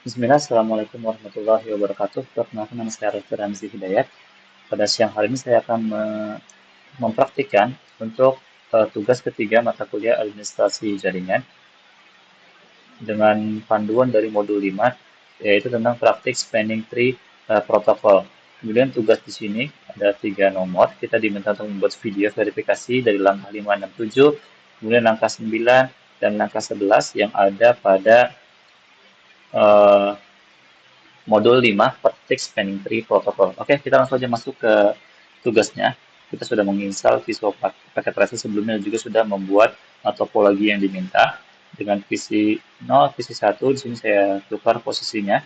Bismillah, Assalamualaikum warahmatullahi wabarakatuh. Perkenalkan nama saya Rifki Ramzi Hidayat. Pada siang hari ini saya akan mempraktikkan untuk tugas ketiga mata kuliah administrasi jaringan dengan panduan dari modul 5, yaitu tentang praktik spanning tree protokol. Kemudian tugas di sini ada 3 nomor. Kita diminta untuk membuat video verifikasi dari langkah 5, 6, 7, kemudian langkah 9, dan langkah 11 yang ada pada eh, modul 5 praktik spanning tree protokol. Oke, kita langsung aja masuk ke tugasnya. Kita sudah menginstal Visual Packet Tracer sebelumnya dan juga sudah membuat topologi yang diminta dengan visi 0, visi 1. Di sini saya tukar posisinya.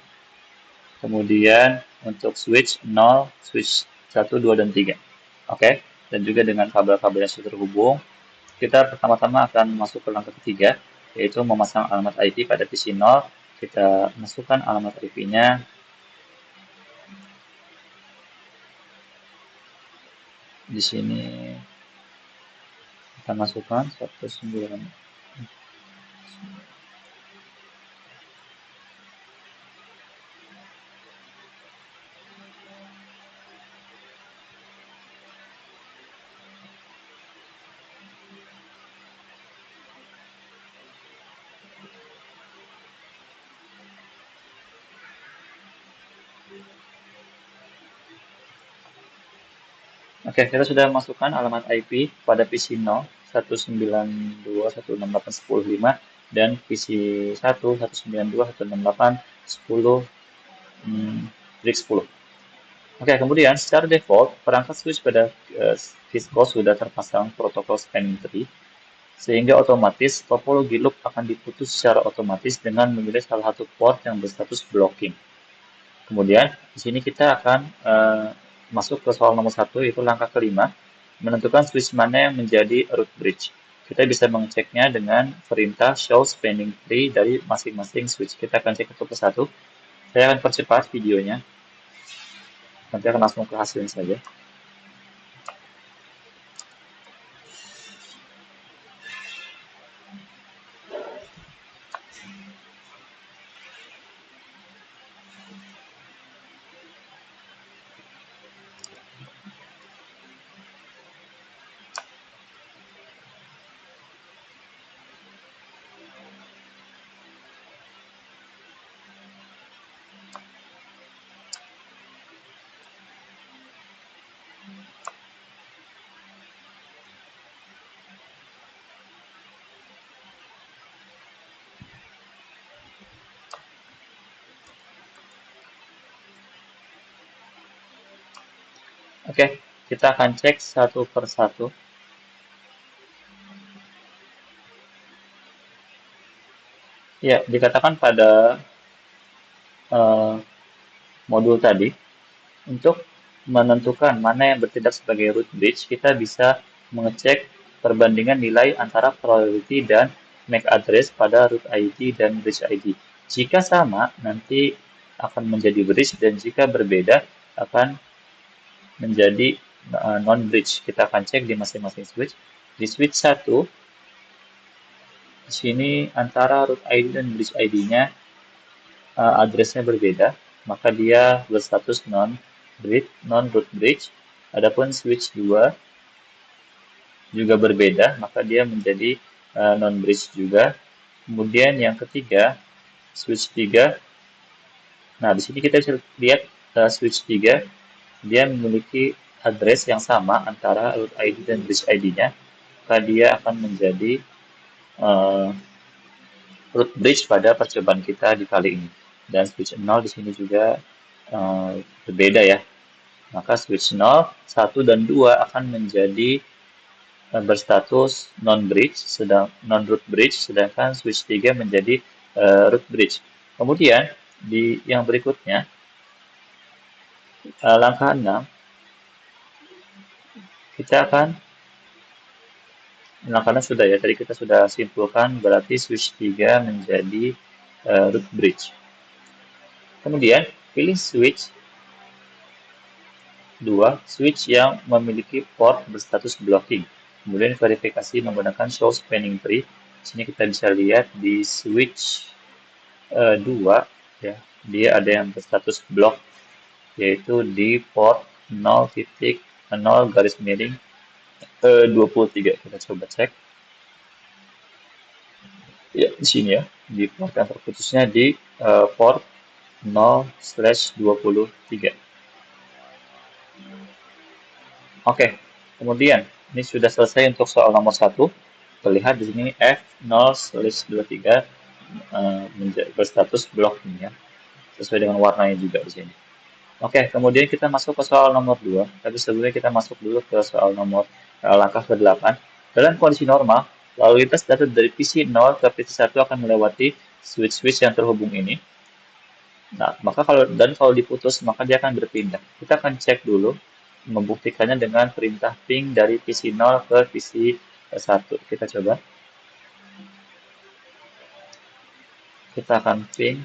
Kemudian untuk switch 0, switch 1, 2, dan 3. Oke, dan juga dengan kabel-kabel yang sudah terhubung. Kita pertama-tama akan masuk ke langkah ketiga, yaitu memasang alamat IP pada PC 0. Kita masukkan alamat IP-nya. Di sini kita masukkan 19. Oke, kita sudah masukkan alamat IP pada PC 0, 192.168.10.5 dan PC 1, 192.168.10, Brick 10. Oke, kemudian secara default, perangkat switch pada Cisco sudah terpasang protokol spanning tree, sehingga otomatis topologi loop akan diputus secara otomatis dengan memilih salah satu port yang berstatus blocking. Kemudian di sini kita akan masuk ke soal nomor 1, yaitu langkah kelima, menentukan switch mana yang menjadi root bridge. Kita bisa mengeceknya dengan perintah show spanning tree dari masing-masing switch. Kita akan cek satu persatu. Saya akan percepat videonya. Nanti akan langsung ke hasilnya saja. Oke, kita akan cek satu persatu. Ya, dikatakan pada eh, modul tadi, untuk menentukan mana yang bertindak sebagai root bridge, kita bisa mengecek perbandingan nilai antara probability dan MAC address pada root ID dan bridge ID. Jika sama, nanti akan menjadi bridge, dan jika berbeda, akan menjadi non-bridge. Kita akan cek di masing-masing switch. Di switch 1, di sini antara root ID dan bridge ID-nya address-nya berbeda, maka dia berstatus non-root bridge. Adapun switch 2 juga berbeda, maka dia menjadi non-bridge juga. Kemudian yang ketiga, switch 3. Nah, di sini kita bisa lihat switch 3, dia memiliki address yang sama antara root ID dan bridge ID-nya, maka dia akan menjadi uh, root bridge pada percobaan kita di kali ini. Dan switch 0 di sini juga berbeda ya. Maka switch 0, 1, dan 2 akan menjadi berstatus non-bridge, non-root bridge, sedangkan switch 3 menjadi root bridge. Kemudian di yang berikutnya, langkah 6, kita akan, karena sudah ya, tadi kita sudah simpulkan, berarti switch 3 menjadi root bridge. Kemudian pilih switch 2, switch yang memiliki port berstatus blocking. Kemudian verifikasi menggunakan show spanning tree. Di sini kita bisa lihat di switch 2, ya. Dia ada yang berstatus block, yaitu di port 0.0 garis miring 23. Kita coba cek. Ya, di sini ya, di port yang terputusnya di port 0/23. Oke, kemudian ini sudah selesai untuk soal nomor satu. Terlihat di sini F0/23 berstatus blok ini ya, sesuai dengan warnanya juga di sini. Oke, kemudian kita masuk ke soal nomor 2. Tapi sebelumnya kita masuk dulu ke soal nomor langkah ke-8. Dalam kondisi normal, lalu lintas data dari PC 0 ke PC 1 akan melewati switch-switch yang terhubung ini. Nah, maka kalau diputus, maka dia akan berpindah. Kita akan cek dulu, membuktikannya dengan perintah ping dari PC 0 ke PC 1. Kita coba. Kita akan ping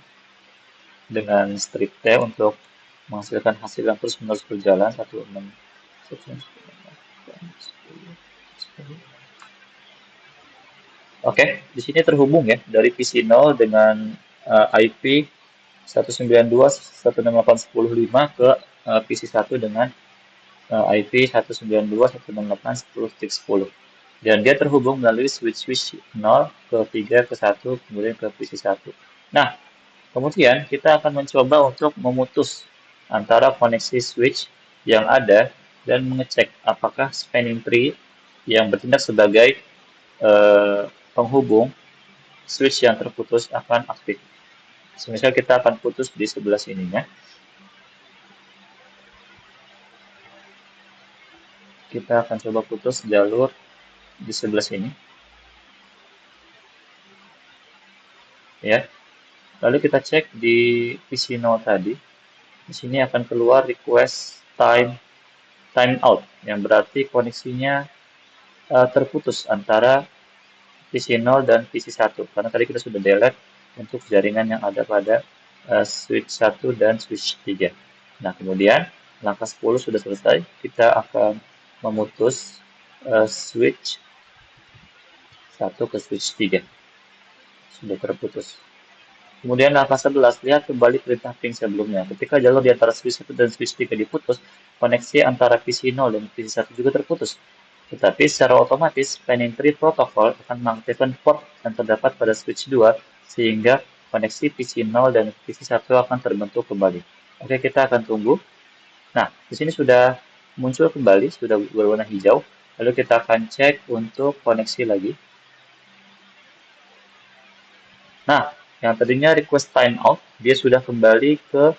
dengan strip T untuk menghasilkan hasil yang terus-menerus berjalan 16. Oke, di sini terhubung ya dari PC 0 dengan IP 192.168.10.5 ke PC 1 dengan IP 192.168.10.10. Dan dia terhubung melalui switch-switch 0 ke 3 ke 1 kemudian ke PC 1. Nah, kemudian kita akan mencoba untuk memutus antara koneksi switch yang ada dan mengecek apakah spanning tree yang bertindak sebagai eh, penghubung switch yang terputus akan aktif. Semisal kita akan putus di sebelah sininya, kita akan coba putus jalur di sebelah sini, ya. Lalu kita cek di PC0 tadi. Di sini akan keluar request time out, yang berarti koneksinya terputus antara PC 0 dan PC 1 karena tadi kita sudah delete untuk jaringan yang ada pada switch 1 dan switch 3. Nah, kemudian langkah 10 sudah selesai. Kita akan memutus switch 1 ke switch 3. Sudah terputus. Kemudian langkah 11, lihat kembali perintah ping sebelumnya. Ketika jalur di antara switch 1 dan switch 3 diputus, koneksi antara PC 0 dan PC 1 juga terputus. Tetapi secara otomatis, spanning tree protocol akan mengaktifkan port yang terdapat pada switch 2 sehingga koneksi PC 0 dan PC 1 akan terbentuk kembali. Oke, kita akan tunggu. Nah, di sini sudah muncul kembali, sudah berwarna hijau. Lalu kita akan cek untuk koneksi lagi. Nah, yang tadinya request timeout, dia sudah kembali ke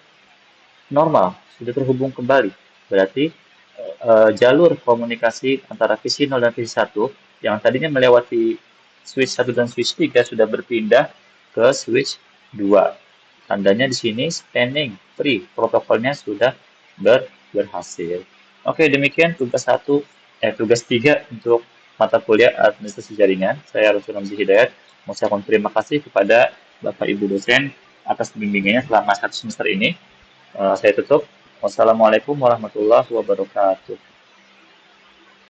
normal, sudah terhubung kembali. Berarti jalur komunikasi antara PC 0 dan PC 1 yang tadinya melewati switch 1 dan switch 3 sudah berpindah ke switch 2. Tandanya di sini spanning tree protokolnya sudah berhasil. Oke, demikian tugas 3 untuk mata kuliah administrasi jaringan. Saya Rasul Ramzi Hidayat mengucapkan terima kasih kepada Bapak Ibu dosen atas bimbingannya selama 1 semester ini. Saya tutup. Wassalamualaikum warahmatullahi wabarakatuh.